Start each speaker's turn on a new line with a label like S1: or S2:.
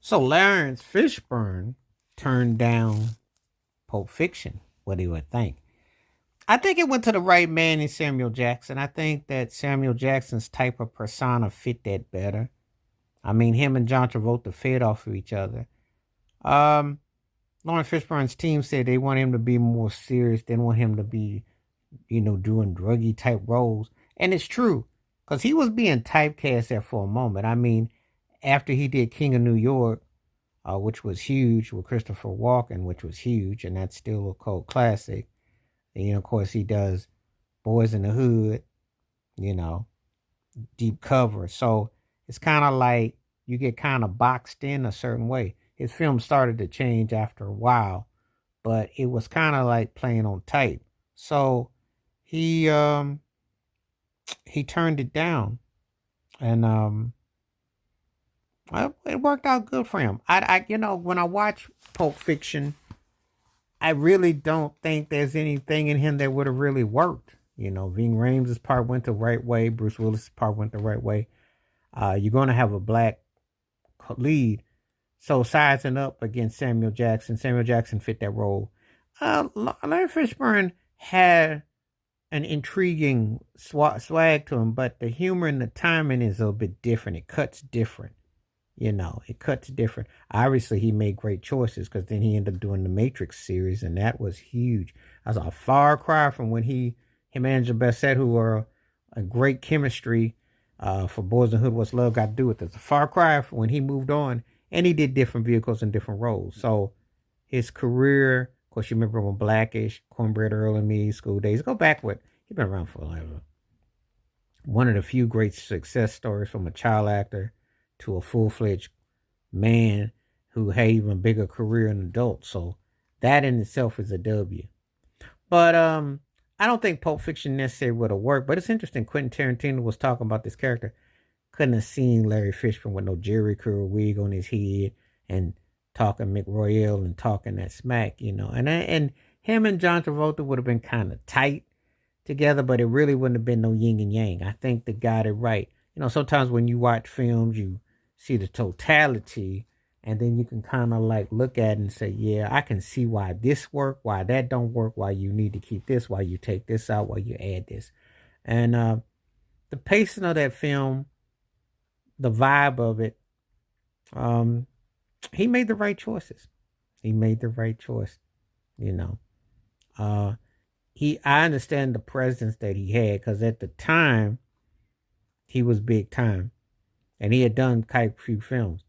S1: So Laurence Fishburne turned down Pulp Fiction. What he would think. I think it went to the right man in Samuel Jackson. I think that Samuel Jackson's type of persona fit that better. I mean, him and John Travolta fed off of each other. Um, Lawrence Fishburne's team said they want him to be more serious. They want him to be, doing druggy type roles. And it's true, because he was being typecast there for a moment. I mean, after he did King of New York, which was huge, with Christopher Walken, which was huge, and that's still a cult classic. And, of course, he does Boys in the Hood, you know, deep cover. So it's kind of like you get kind of boxed in a certain way. His film started to change after a while, but it was kind of like playing on tape. So he he turned it down, and it worked out good for him. When I watch Pulp Fiction, I really don't think there's anything in him that would have really worked. Ving Rhames' part went the right way. Bruce Willis' part went the right way. You're going to have a black lead. So sizing up against Samuel Jackson fit that role. Larry Fishburne had an intriguing swag to him, but the humor and the timing is a little bit different. It cuts different. It cuts different. Obviously, he made great choices because then he ended up doing the Matrix series, and that was huge. That's a far cry from when him and Angela Bassett, who were a great chemistry for Boys in the Hood, What's Love Got to Do with it. It's a far cry from when he moved on, and he did different vehicles and different roles. So his career, of course, you remember when Blackish, Cornbread Earl and Me, School Days, go back with, he's been around for like one of the few great success stories from a child actor to a full-fledged man who had even bigger career in adult. So that in itself is a W. But I don't think Pulp Fiction necessarily would have worked. But it's interesting. Quentin Tarantino was talking about this character. Couldn't have seen Larry Fishburne with no Jerry curl wig on his head and talking McRoyale and talking that smack, And him and John Travolta would have been kind of tight together, but it really wouldn't have been no yin and yang. I think they got it right. Sometimes when you watch films, you see the totality, and then you can kind of like look at it and say, yeah, I can see why this work, why that don't work, why you need to keep this, why you take this out, why you add this. And the pacing of that film, the vibe of it, he made the right choices. He made the right choice, you know. I understand the presence that he had, because at the time he was big time, and he had done quite a few films.